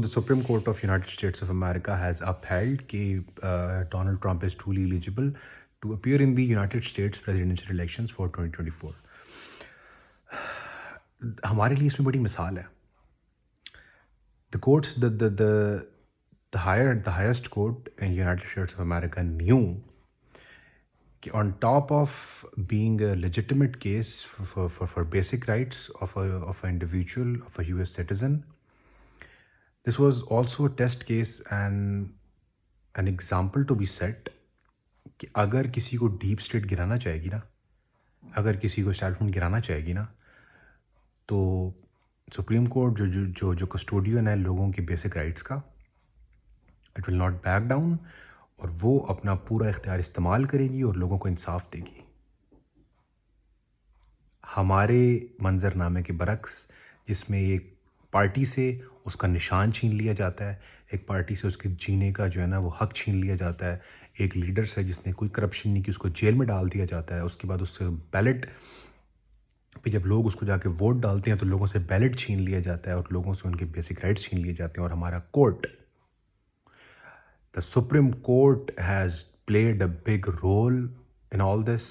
The Supreme Court of United States of America has upheld that Donald Trump is truly eligible to appear in the United States presidential elections for 2024. ہمارے لیے اس میں بڑی مثال ہے. The courts, the highest court in United States of America knew that on top of being a legitimate case for basic rights of an individual, of a US citizen, this was also a test case and an example to be set کہ اگر کسی کو deep state گرانا چاہے گی نا، اگر کسی کو اسٹیبلشمنٹ گرانا چاہے گی نا، تو سپریم کورٹ جو کسٹوڈین ہے لوگوں کے بیسک رائٹس کا، it will not back down, اور وہ اپنا پورا اختیار استعمال کرے گی اور لوگوں کو انصاف دے گی. ہمارے منظر نامے کے برعکس، جس میں ایک پارٹی سے اس کا نشان چھین لیا جاتا ہے، ایک پارٹی سے اس کے جینے کا جو ہے نا وہ حق چھین لیا جاتا ہے، ایک لیڈر سے جس نے کوئی کرپشن نہیں کی اس کو جیل میں ڈال دیا جاتا ہے، اس کے بعد اس سے بیلٹ پہ جب لوگ اس کو جا کے ووٹ ڈالتے ہیں تو لوگوں سے بیلٹ چھین لیا جاتا ہے اور لوگوں سے ان کے بیسک رائٹس چھین لیے جاتے ہیں. اور ہمارا court, the supreme court has played a big role in all this.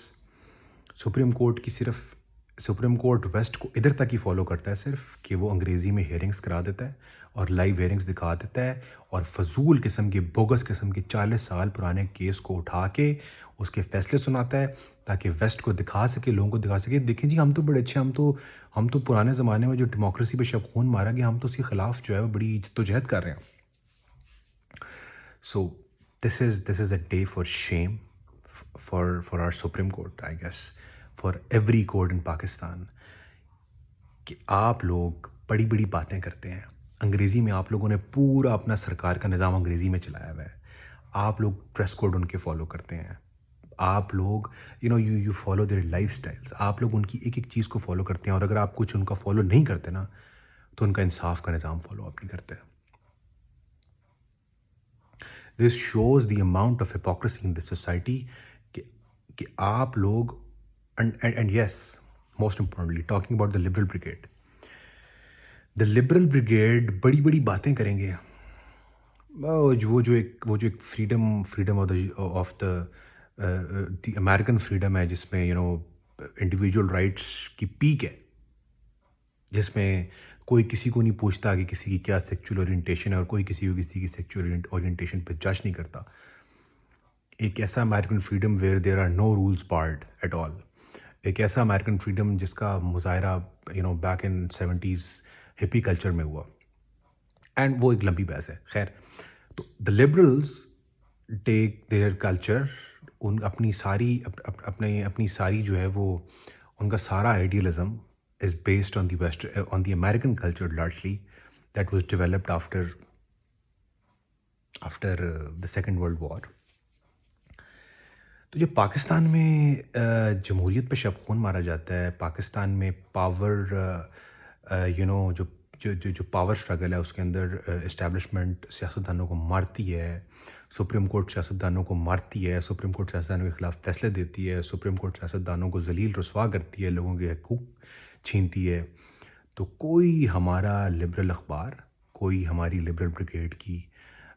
Supreme court ویسٹ کو ادھر تک ہی فالو کرتا ہے صرف کہ وہ انگریزی میں ہیئرنگس کرا دیتا ہے اور لائیو ہیئرنگس دکھا دیتا ہے اور فضول قسم کے بوگس قسم کے 40 سال پرانے کیس کو اٹھا کے اس کے فیصلے سناتا ہے تاکہ ویسٹ کو دکھا سکے، لوگوں کو دکھا سکے دیکھیں جی ہم تو بڑے اچھے، ہم تو پرانے زمانے میں جو ڈیموکریسی پہ شب خون مارا گیا ہم تو اس کے خلاف جو ہے وہ بڑی جدوجہد کر رہے ہیں. So this is a day for shame for our Supreme Court, I guess for every court in Pakistan, کہ آپ لوگ بڑی بڑی باتیں کرتے ہیں. انگریزی میں آپ لوگوں نے پورا اپنا سرکار کا نظام انگریزی میں چلایا ہوا ہے. آپ لوگ پریس کوڈ ان کے فالو کرتے ہیں، آپ لوگ you follow their lifestyles, آپ لوگ ان کی ایک ایک چیز کو فالو کرتے ہیں، اور اگر آپ کچھ ان کا فالو نہیں کرتے نا تو ان کا انصاف کا نظام فالو آپ نہیں کرتے. This shows the amount of hypocrisy in this society کہ آپ لوگ and yes most importantly talking about the liberal brigade. The liberal brigade بڑی بڑی باتیں کریں گے. وہ جو ایک freedom of the American freedom ہے جس میں انڈیویجول رائٹس کی پیک ہے، جس میں کوئی کسی کو نہیں پوچھتا کہ کسی کی کیا سیکچول اورینٹیشن ہے اور کوئی کسی کی سیکچول اورینٹیشن پہ جج نہیں کرتا. ایک ایسا American freedom where there are no rules barred at all. ایک ایسا امیریکن فریڈم جس کا مظاہرہ back in 70s hippie culture میں ہوا، اینڈ وہ ایک لمبی بحث ہے. خیر، تو the liberals take their culture, اپنی ساری جو ہے وہ ان کا سارا idealism is based on the American culture largely that was developed after the second world war. تو جب پاکستان میں جمہوریت پہ شب خون مارا جاتا ہے، پاکستان میں پاور جو پاور اسٹرگل ہے اس کے اندر اسٹیبلشمنٹ سیاستدانوں کو مارتی ہے، سپریم کورٹ سیاستدانوں کو مارتی ہے، سپریم کورٹ سیاستدانوں کے خلاف فیصلے دیتی ہے، سپریم کورٹ سیاستدانوں کو ذلیل رسوا کرتی ہے، لوگوں کے حقوق چھینتی ہے، تو کوئی ہمارا لبرل اخبار، کوئی ہماری لبرل بریگیڈ کی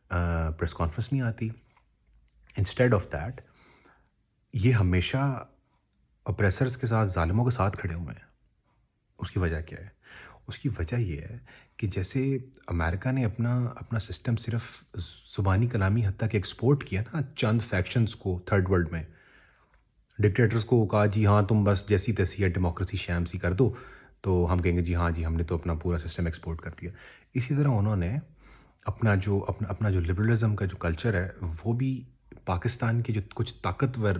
پریس کانفرنس نہیں آتی. انسٹیڈ آف دیٹ یہ ہمیشہ اپریسرز کے ساتھ، ظالموں کے ساتھ کھڑے ہوئے ہیں. اس کی وجہ کیا ہے؟ اس کی وجہ یہ ہے کہ جیسے امریکہ نے اپنا سسٹم صرف زبانی کلامی حد تک ایکسپورٹ کیا نا چند فیکشنز کو تھرڈ ورلڈ میں، ڈکٹیٹرز کو کہا جی ہاں تم بس جیسی تیسی ہے ڈیموکریسی شام سی کر دو تو ہم کہیں گے جی ہاں جی ہم نے تو اپنا پورا سسٹم ایکسپورٹ کر دیا. اسی طرح انہوں نے اپنا جو لبرلزم کا جو کلچر ہے وہ بھی پاکستان کے جو کچھ طاقتور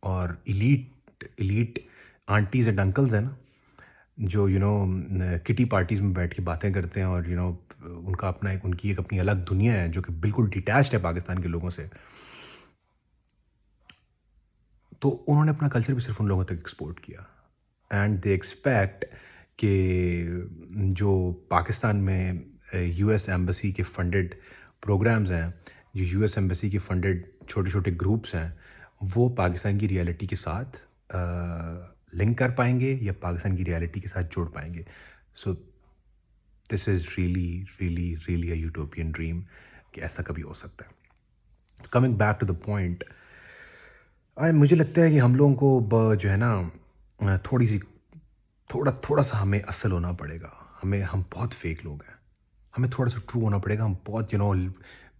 اور ایلیٹ آنٹیز اینڈ انکلز ہیں نا، جو کٹی پارٹیز میں بیٹھ کے باتیں کرتے ہیں اور ان کی ایک اپنی الگ دنیا ہے جو کہ بالکل ڈیٹیچڈ ہے پاکستان کے لوگوں سے، تو انہوں نے اپنا کلچر بھی صرف ان لوگوں تک ایکسپورٹ کیا. اینڈ دے ایکسپیکٹ کہ جو پاکستان میں یو ایس ایمبیسی کے فنڈڈ پروگرامز ہیں، جو یو ایس ایمبیسی کے فنڈڈ چھوٹے چھوٹے گروپس ہیں، وہ پاکستان کی ریالٹی کے ساتھ لنک کر پائیں گے یا پاکستان کی ریالٹی کے ساتھ جوڑ پائیں گے. So this is really really really a utopian dream کہ ایسا کبھی ہو سکتا ہے. Coming back to the point, مجھے لگتا ہے کہ ہم لوگوں کو جو ہے نا تھوڑا سا ہمیں اصل ہونا پڑے گا. ہم بہت فیک لوگ ہیں، ہمیں تھوڑا سا ٹرو ہونا پڑے گا. ہم بہت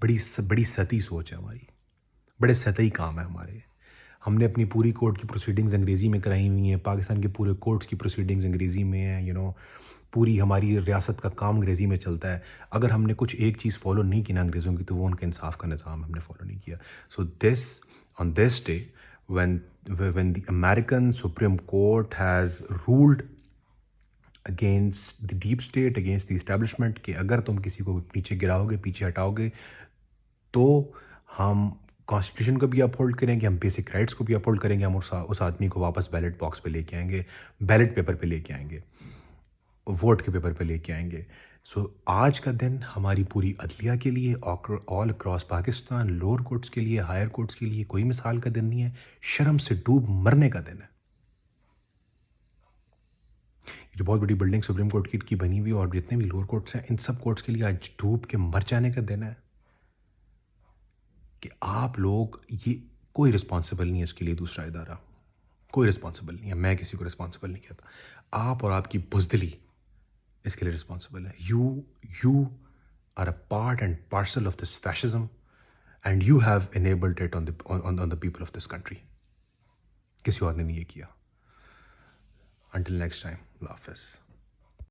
بڑی سطحی سوچ ہے ہماری، بڑے سطحی کام ہے ہمارے. ہم نے اپنی پوری کورٹ کی پروسیڈنگز انگریزی میں کرائی ہوئی ہیں. پاکستان کے پورے کورٹس کی پروسیڈنگز انگریزی میں ہیں. پوری ہماری ریاست کا کام انگریزی میں چلتا ہے. اگر ہم نے کچھ ایک چیز فالو نہیں کی نا انگریزوں کی، تو وہ ان کا انصاف کا نظام ہم نے فالو نہیں کیا. So on this day when the American Supreme Court has ruled against the deep state, against the establishment, کہ اگر تم کسی کو نیچے گراؤ گے، پیچھے ہٹاؤ گے، تو ہم کانسٹیٹیوشن کو بھی اپہولڈ کریں گے، ہم بیسک رائٹس کو بھی اپہولڈ کریں گے، ہم اس آدمی کو واپس بیلٹ باکس پہ لے کے آئیں گے، بیلٹ پیپر پہ لے کے آئیں گے، ووٹ کے پیپر پہ لے کے آئیں گے. سو آج کا دن ہماری پوری عدلیہ کے لیے، all across Pakistan, lower courts کے لیے، ہائر کورٹس کے لیے کوئی مثال کا دن نہیں ہے. شرم سے ڈوب مرنے کا دن ہے. جو بہت بڑی بلڈنگ سپریم کورٹ کی بنی ہوئی اور جتنے بھی لوور کورٹس ہیں، ان سب کورٹس کے لیے آج ڈوب کے مر جانے کا دن ہے. کہ آپ لوگ، یہ کوئی رسپانسبل نہیں ہے اس کے لیے، دوسرا ادارہ کوئی رسپانسبل نہیں ہے. میں کسی کو رسپانسبل نہیں کہتا. آپ اور آپ کی بزدلی اس کے لیے رسپانسبل ہے. You are a part and parcel of this fascism and you have enabled it on the people of this country. کسی اور نے نہیں یہ کیا. انٹل نیکسٹ ٹائم، اللہ حافظ.